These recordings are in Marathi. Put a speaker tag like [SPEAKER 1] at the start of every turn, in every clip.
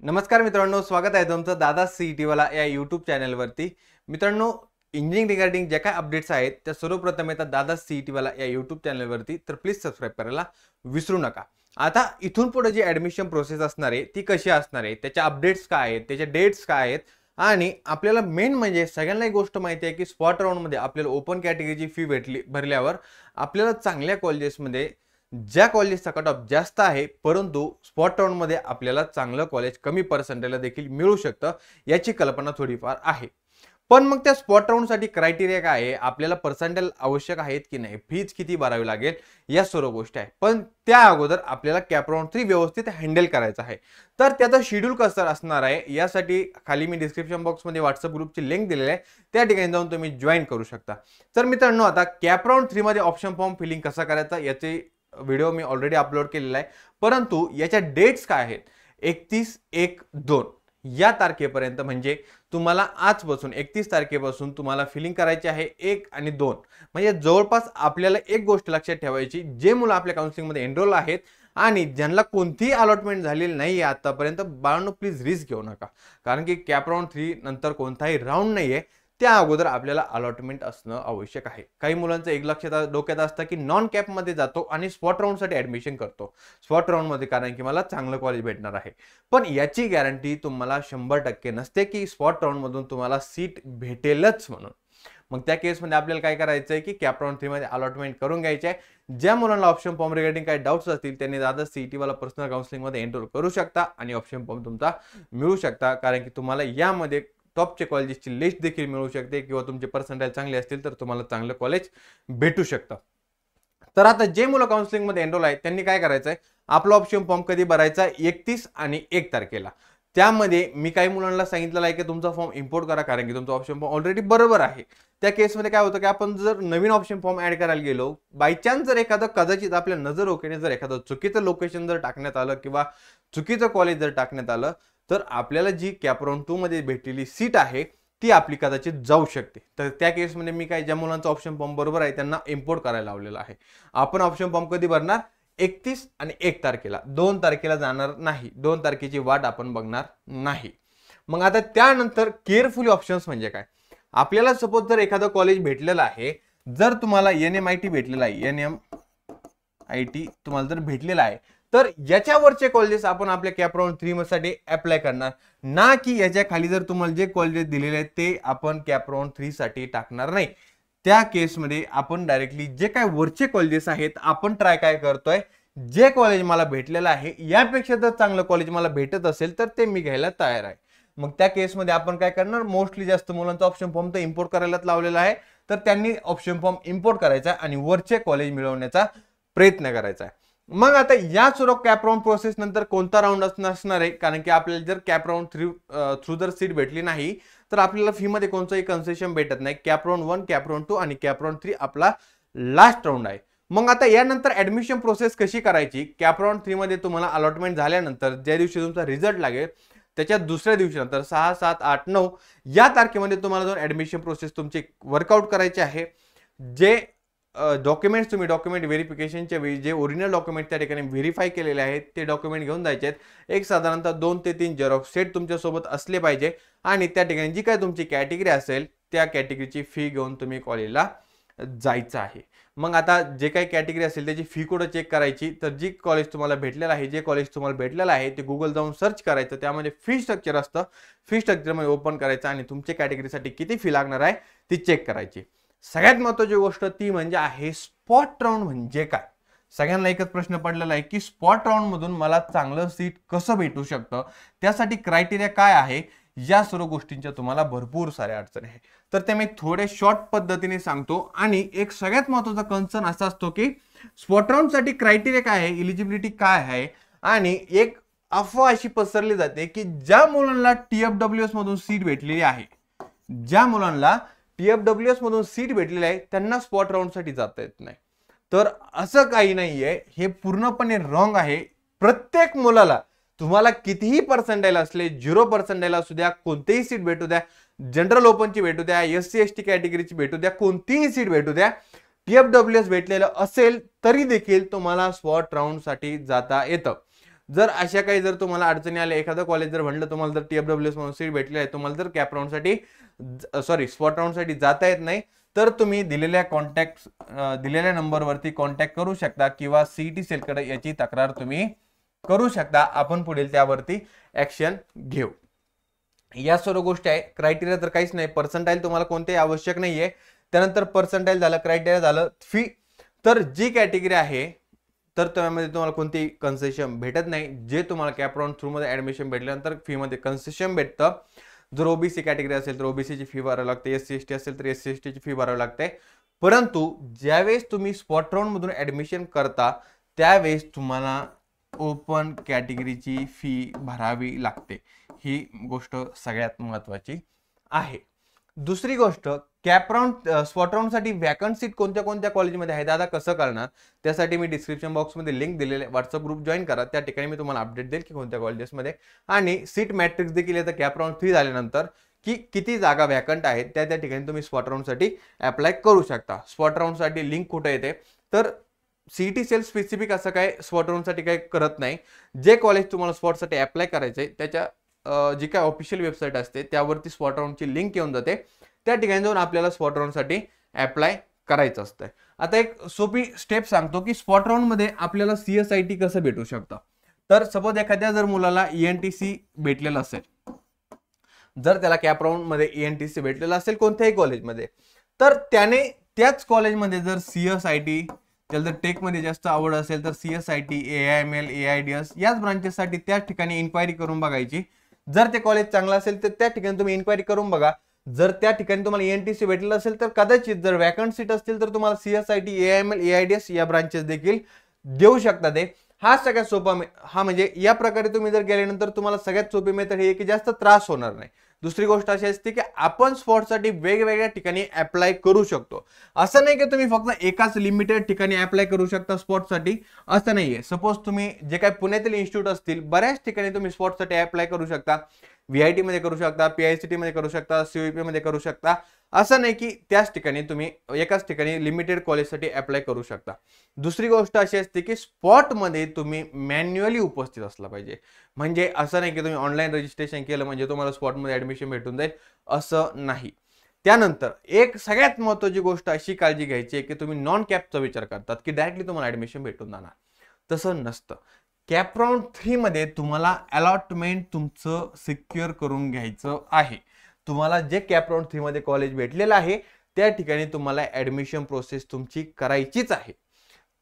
[SPEAKER 1] नमस्कार मित्रांनो, स्वागत आहे तुमचं दादा सीईटी वाला या यूट्यूब चॅनलवरती। मित्रांनो, इंजिनिअरिंग रिगार्डिंग जे काय अपडेट्स आहेत त्या सर्वप्रथम येतात दादा सीईटी वाला या यूट्यूब चॅनलवरती, तर प्लीज सबस्क्राइब करायला विसरू नका। आता इथून पुढे जी ॲडमिशन प्रोसेस असणार आहे ती कशी असणार आहे, त्याच्या अपडेट्स काय आहेत, त्याचे डेट्स काय आहेत आणि आपल्याला मेन म्हणजे सगळ्यांना एक गोष्ट माहिती आहे की स्पॉट राउंडमध्ये आपल्याला ओपन कॅटेगरीची फी भरल्यावर आपल्याला चांगल्या कॉलेजेसमध्ये ज्या कॉलेजचा कट ऑफ जास्त आहे परंतु स्पॉट राउंडमध्ये आपल्याला चांगलं कॉलेज कमी पर्सेंटेजला देखील मिळू शकतं याची कल्पना थोडीफार आहे। पण मग त्या स्पॉट राउंडसाठी क्रायटेरिया काय आहे, आपल्याला पर्सेंटेज आवश्यक आहेत की नाही, फीज किती भरावी लागेल, या सर्व गोष्टी आहे। पण त्या अगोदर आपल्याला कॅप राउंड 3 व्यवस्थित हँडल करायचं आहे। तर त्याचा शेड्यूल कसं असणार आहे यासाठी खाली मी डिस्क्रिप्शन बॉक्समध्ये व्हॉट्सअप ग्रुपची लिंक दिलेली आहे, त्या ठिकाणी जाऊन तुम्ही जॉइन करू शकता। तर मित्रांनो, आता कॅप राउंड 3 मध्ये ऑप्शन फॉर्म फिलिंग कसा करायचा याचे व्हिडिओ मी ऑलरेडी अपलोड केलेला आहे, परंतु याच्या डेट्स काय आहेत 31/1/2 या तारखेपर्यंत, म्हणजे तुम्हाला आजपासून 31 तारखेपासून तुम्हाला फिलिंग करायची आहे 1 आणि 2। म्हणजे जवळपास आपल्याला एक गोष्ट लक्षात ठेवायची, जे मुलं आपल्या काउन्सिलिंग मध्ये एनरोल आहेत आणि ज्यांना कोणतीही अलॉटमेंट झालेली नाही आतापर्यंत, बाळांनो प्लीज रिस्क घेऊ नका, कारण की कॅप राउंड 3 नंतर कोणताही राउंड नाहीये, त्या अगोदर आपल्याला अलॉटमेंट असणं आवश्यक आहे। काही मुलांचं एक लक्षात डोक्यात असतं की नॉन कॅप मध्ये जातो आणि स्पॉट राउंड साठी ऍडमिशन करतो स्पॉट राउंड मध्ये, कारण की मला चांगलं कॉलेज भेटणार आहे। पण याची गॅरंटी तुम्हाला 100% नसते की स्पॉट राउंड मधून तुम्हाला सीट भेटेलच म्हणून। मग त्या केसमध्ये आपल्याला काय करायचं आहे की कॅप राउंड 3 मध्ये अलॉटमेंट करून घ्यायचे आहे। ज्या मुलांना ऑप्शन फॉर्म रिगार्डिंग काही डाउट्स असतील त्यांनी दादा सीईटी वाला पर्सनल काउन्सिलिंग मध्ये एनरोल करू शकता आणि ऑप्शन फॉर्म तुमचा मिळू शकता, कारण की तुम्हाला यामध्ये टॉपचे कॉलेजेसची लिस्ट देखील मिळू शकते किंवा तुमचे पर्सेंटेज चांगले असतील तर तुम्हाला चांगलं कॉलेज भेटू शकतं। तर आता जे मुलं काउन्सिलिंग मध्ये एनरोल आहेत त्यांनी काय करायचं आहे, आपला ऑप्शन फॉर्म कधी भरायचा 31 आणि 1 तारखेला। त्यामध्ये मी काही मुलांना सांगितलेलं आहे की तुमचा फॉर्म इम्पोर्ट करा, कारण की तुमचा ऑप्शन फॉर्म ऑलरेडी बरोबर आहे। त्या केसमध्ये काय होतं की आपण जर नवीन ऑप्शन फॉर्म ऍड करायला गेलो, बाय चान्स जर एखादं कदाचित आपल्या नजर ओकेने जर एखादं चुकीचं लोकेशन जर टाकण्यात आलं किंवा चुकीचं कॉलेज जर टाकण्यात आलं, तर आपल्याला जी कॅप राउंड 2 मध्ये भेटलेली सीट आहे ती आपली कदाचित जाऊ शकते। तर त्या केसमध्ये मी काय ज्या मुलांचा ऑप्शन फॉर्म बरोबर आहे त्यांना इम्पोर्ट करायला लावलेला आहे। आपण ऑप्शन फॉर्म कधी भरणार 31 आणि 1 तारखेला, 2 तारखेला जाणार नाही, 2 तारखेची वाट आपण बघणार नाही। मग आता त्यानंतर केअरफुली ऑप्शन्स म्हणजे काय, आपल्याला सपोज जर एखादं कॉलेज भेटलेलं आहे, जर तुम्हाला NMIT भेटलेलं आहे, NMIT तुम्हाला जर भेटलेलं आहे, तर याच्यावरचे कॉलेजेस आपण आपल्या कॅप राउंड 3 साठी अप्लाय करणार, ना की याच्या खाली जर तुम्हाला जे कॉलेजेस दिलेले आहेत ते आपण कॅप राउंड 3 साठी टाकणार नाही। त्या केसमध्ये आपण डायरेक्टली जे काय वरचे कॉलेजेस आहेत आपण काय करतोय, जे कॉलेज मला भेटलेलं आहे यापेक्षा जर चांगलं कॉलेज मला भेटत असेल तर ते मी घ्यायला तयार आहे। मग त्या केसमध्ये आपण काय करणार, मोस्टली जास्त मुलांचा ऑप्शन फॉर्म तर इम्पोर्ट करायलाच लावलेला आहे, तर त्यांनी ऑप्शन फॉर्म इम्पोर्ट करायचा आणि वरचे कॉलेज मिळवण्याचा प्रयत्न करायचा आहे। मग आता या सर्व कॅप राउंड प्रोसेस नंतर कोणता राउंड असणार आहे, कारण की आपल्याला जर कॅप राउंड थ्रू जर सीट भेटली नाही तर आपल्याला फी मध्ये कोणताही कन्सेशन भेटत नाही। कॅप राउंड 1, कॅप राउंड 2 आणि कॅप राउंड 3 आपला लास्ट राउंड आहे। मग आता यानंतर ऍडमिशन प्रोसेस कशी करायची, कॅप राउंड 3 मध्ये तुम्हाला अलॉटमेंट झाल्यानंतर ज्या दिवशी तुमचा रिझल्ट लागेल त्याच्या दुसऱ्या दिवशी नंतर 6, 7, 8, 9 या तारखेमध्ये तुम्हाला जाऊन ऍडमिशन प्रोसेस तुमची वर्कआउट करायची आहे। जे डॉक्युमेंट्स तुम्ही डॉक्युमेंट व्हेरिफिकेशनच्या वेळी जे ओरिजिनल डॉक्युमेंट त्या ठिकाणी व्हेरीफाय केलेले आहेत ते डॉक्युमेंट घेऊन जायचे आहेत। एक साधारणतः 2 ते 3 झेरॉक्स सेट तुमच्या सोबत असले पाहिजे आणि त्या ठिकाणी जी काय तुमची कॅटेगरी असेल त्या कॅटेगरीची फी घेऊन तुम्ही कॉलेजला जायचं आहे। मग आता जे काही कॅटेगरी असेल त्याची फी कुठं चेक करायची, तर जी कॉलेज तुम्हाला भेटलेलं आहे, जे कॉलेज तुम्हाला भेटलेलं आहे ते गुगल जाऊन सर्च करायचं, त्यामध्ये फी स्ट्रक्चर असतं, फी स्ट्रक्चरमध्ये ओपन करायचं आणि तुमच्या कॅटेगरीसाठी किती फी लागणार आहे ती चेक करायची। सगळ्यात महत्त्वाची गोष्ट ती म्हणजे आहे स्पॉट राउंड म्हणजे काय। सगळ्यांना एकच प्रश्न पडलेला आहे की स्पॉट राउंड मधून मला चांगलं सीट कसं भेटू शकतं, त्यासाठी क्रायटेरिया काय आहे, या सर्व गोष्टींच्या तुम्हाला भरपूर साऱ्या अडचणी आहेत। तर ते मी थोडे शॉर्ट पद्धतीने सांगतो आणि एक सगळ्यात महत्त्वाचा कन्सर्न असा असतो की स्पॉट राउंड साठी क्रायटेरिया काय आहे, एलिजिबिलिटी काय आहे, आणि एक अफवा अशी पसरली जाते की ज्या मुलांना TFWS मधून सीट भेटलेली आहे, ज्या मुलांना TFWS मधून सीट भेटलेली आहे त्यांना स्पॉट राउंड साठी जाता येत नाही। तर असं काही नाहीये, हे पूर्णपणे रॉंग आहे। प्रत्येक मुलाला तुम्हाला कितीही पर्सेंटाइल असले, 0 पर्सेंटाइल असू द्या, कोणतीही सीट भेटू द्या, जनरल ओपनची भेटू द्या, SC ST कॅटेगरीची भेटू द्या, कोणतीही सीट भेटू द्या, TFWS भेटलेलं असेल तरी देखील तुम्हाला स्पॉट राउंड साठी जाता येतं। जर अशा काही जर तुम्हाला अडचणी आल्या, एखादं कॉलेज जर म्हणलं तुम्हाला जर TFWS म्हणून सीट भेटली आहे, तुम्हाला जर कॅप राऊंडसाठी स्पॉट राऊंडसाठी जाता येत नाही, तर तुम्ही दिलेल्या नंबरवरती कॉन्टॅक्ट करू शकता किंवा CET सेलकडे याची तक्रार तुम्ही करू शकता. आपण पुढील त्यावरती ऍक्शन घेऊ. या सर्व गोष्टी आहे. क्रायटेरिया तर काहीच नाही, पर्सेंटाईल तुम्हाला कोणतेही आवश्यक नाहीये. त्यानंतर पर्सेंटाईल झालं, क्रायटेरिया झालं, फी. तर जी कॅटेगरी आहे तर त्यामध्ये तुम्हाला कोणतेही कन्सेशन भेटत नाही. जे तुम्हाला कॅप राऊंड थ्रू मध्ये ऍडमिशन भेटल्यानंतर फी मध्ये कन्सेशन भेटतं. जर ओबीसी कॅटेगरी असेल तर ओबीसीची फी भरावी लागते, SC/ST असेल तर SC/ST ची फी भरावी लागते. परंतु ज्यावेळेस तुम्ही स्पॉट राऊंड मधून ऍडमिशन करता त्यावेळेस तुम्हाला ओपन कॅटेगरीची फी भरावी लागते. ही गोष्ट सगळ्यात महत्वाची आहे. दुसरी गोष्ट, कॅप राऊंड स्पॉट राऊंड साठी वॅकंट सीट कोणत्या कोणत्या कॉलेजमध्ये आहे दादा कसं करणार, त्यासाठी मी डिस्क्रिप्शन बॉक्समध्ये लिंक दिलेले व्हॉट्सअप ग्रुप जॉईन करा. त्या ठिकाणी मी तुम्हाला अपडेट देईल की कोणत्या कॉलेजेसमध्ये, आणि सीट मॅट्रिक्स देखील येतं कॅप राऊंड 3 झाल्यानंतर की किती जागा वॅकंट आहेत. त्या ठिकाणी तुम्ही स्पॉट राऊंड साठी अप्लाय करू शकता. स्पॉट राऊंड साठी लिंक कुठे येते तर CET सेल स्पेसिफिक असं काय स्पॉट राऊंड साठी काही करत नाही. जे कॉलेज तुम्हाला स्पॉट साठी अप्लाय करायचंय त्याच्या जी काय ऑफिशियल वेबसाईट असते त्यावरती स्पॉट राऊंडची लिंक येऊन जाते. त्या ठिकाणी जाऊन आपल्याला स्पॉट राऊंड साठी अप्लाय करायचं असतं. आता एक सोपी स्टेप सांगतो की स्पॉट राऊंड मध्ये आपल्याला CSIT कसं भेटू शकतं. तर सपोज एखाद्या जर मुलाला ENTC भेटलेलं असेल, जर त्याला कॅप राऊंड मध्ये ENTC भेटलेलं असेल कोणत्याही कॉलेजमध्ये, तर त्याने त्याच कॉलेजमध्ये जर CSIT, त्याला जर टेक मध्ये जास्त आवड असेल तर CSIT, AIML, AIDS याच ब्रांचेससाठी त्या ठिकाणी इन्क्वायरी करून बघायची. जर ते कॉलेज चांगलं असेल तर त्या ठिकाणी तुम्ही इन्क्वायरी करून बघा. जर त्या ठिकाणी तुम्हाला ENTC भेटलेलं असेल तर कदाचित जर वॅकंट सीट असतील तर तुम्हाला CSIT, AIML, AIDS या ब्रांचेस देखील देऊ शकता ते. हा सगळ्यात सोपा म्हणजे या प्रकारे तुम्ही जर गेल्यानंतर तुम्हाला सगळ्यात सोपी मेथड ही आहे की जास्त त्रास होणार नाही. दुसरी गोष्ट अशी असते की आपण स्पॉटसाठी वेगवेगळ्या ठिकाणी अप्लाय करू शकतो. असं नाही की तुम्ही फक्त एकाच लिमिटेड ठिकाणी अप्लाय करू शकता स्पॉटसाठी, असं नाहीये. सपोज तुम्ही जे काही पुण्यातील इन्स्टिट्यूट असतील बऱ्याच ठिकाणी तुम्ही स्पॉटसाठी अप्लाय करू शकता. VIT मध्ये करू शकता, PICT मध्ये करू शकता, CUP मध्ये करू शकता. असं नाही की त्याच ठिकाणी तुम्ही एकाच ठिकाणी लिमिटेड कॉलेजसाठी अप्लाय करू शकता. दुसरी गोष्ट अशी असते की स्पॉट मध्ये तुम्ही मॅन्युअली उपस्थित असला पाहिजे. म्हणजे असं नाही की तुम्ही ऑनलाईन रजिस्ट्रेशन केलं म्हणजे तुम्हाला स्पॉट मध्ये ऍडमिशन भेटून जाईल, असं नाही. त्यानंतर एक सगळ्यात महत्त्वाची गोष्ट अशी काळजी घ्यायची आहे की तुम्ही नॉन कॅपचा विचार करतात की डायरेक्टली तुम्हाला ऍडमिशन भेटून जाणार. तसं नसतं. कॅप राऊंड 3 मध्ये तुम्हाला अलॉटमेंट तुमचं सिक्युअर करून घ्यायचं आहे. तुम्हाला जे कॅप राऊंड 3 मध्ये कॉलेज भेटलेलं आहे त्या ठिकाणी तुम्हाला ऍडमिशन प्रोसेस तुमची करायचीच आहे.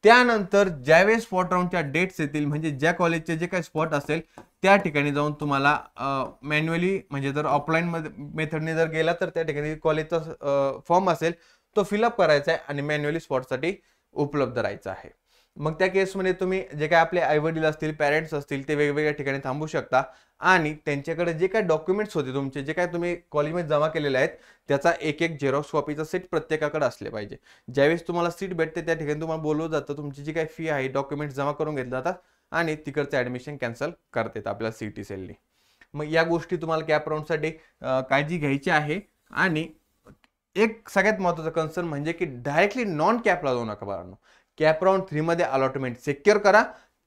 [SPEAKER 1] त्यानंतर ज्यावेळेस स्पॉट राऊंडच्या डेट्स येतील म्हणजे ज्या कॉलेजचे जे काही स्पॉट असेल त्या ठिकाणी जाऊन तुम्हाला मॅन्युअली म्हणजे जर ऑफलाईन मेथडने जर गेला तर त्या ठिकाणी कॉलेजचा फॉर्म असेल तो फिलअप करायचा आहे आणि मॅन्युअली स्पॉटसाठी उपलब्ध राहायचं आहे. मग त्या केसमध्ये तुम्ही जे काही आपले आईवडील असतील, पॅरेंट्स असतील ते वेगवेगळ्या ठिकाणी थांबू शकता आणि त्यांच्याकडे जे काही डॉक्युमेंट्स होते तुमचे जे काही तुम्ही कॉलेजमध्ये जमा केलेले आहेत त्याचा एक झेरॉक्स कॉपीचा सेट प्रत्येकाकडे असले पाहिजे. ज्यावेळेस तुम्हाला सीट भेटते त्या ठिकाणी तुम्हाला बोलवलं जातं, तुमची जी काही फी आहे डॉक्युमेंट्स जमा करून घेतले जातात आणि तिकडचं ऍडमिशन कॅन्सल करतात आपल्या CET सेलनी. मग या गोष्टी तुम्हाला कॅप राऊंडसाठी काळजी घ्यायची आहे. आणि एक सगळ्यात महत्त्वाचं कन्सर्न म्हणजे की डायरेक्टली नॉन कॅपला जाऊ नका बाळांनो. कॅप राऊंड 3 मध्ये अलॉटमेंट सिक्युअर करा.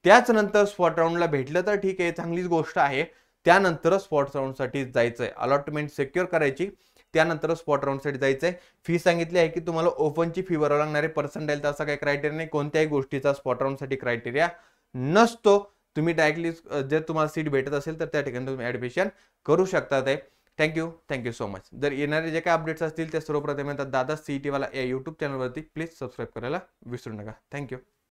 [SPEAKER 1] त्याच नंतर स्पॉट राऊंडला भेटलं तर ठीक आहे, चांगलीच गोष्ट आहे. त्यानंतर स्पॉट राऊंडसाठी जायचंय, अलॉटमेंट सिक्युअर करायची, त्यानंतर स्पॉट राऊंडसाठी जायचंय. फी सांगितली आहे की तुम्हाला ओपनची फी भरावी लागणार आहे. पर्सेंटाईल असा काही क्रायटेरिया नाही, कोणत्याही गोष्टीचा स्पॉट राऊंडसाठी क्रायटेरिया नसतो. तुम्ही डायरेक्टली जर तुम्हाला सीट भेटत असेल तर त्या ठिकाणी तुम्ही ऍडमिशन करू शकता. Thank you so much. जर येणारे जे काही अपडेट्स असतील ते सर्वप्रथम दादा CET वाला या YouTube चॅनलवरती प्लीज सबस्क्राईब करायला विसरू नका. थँक्यू.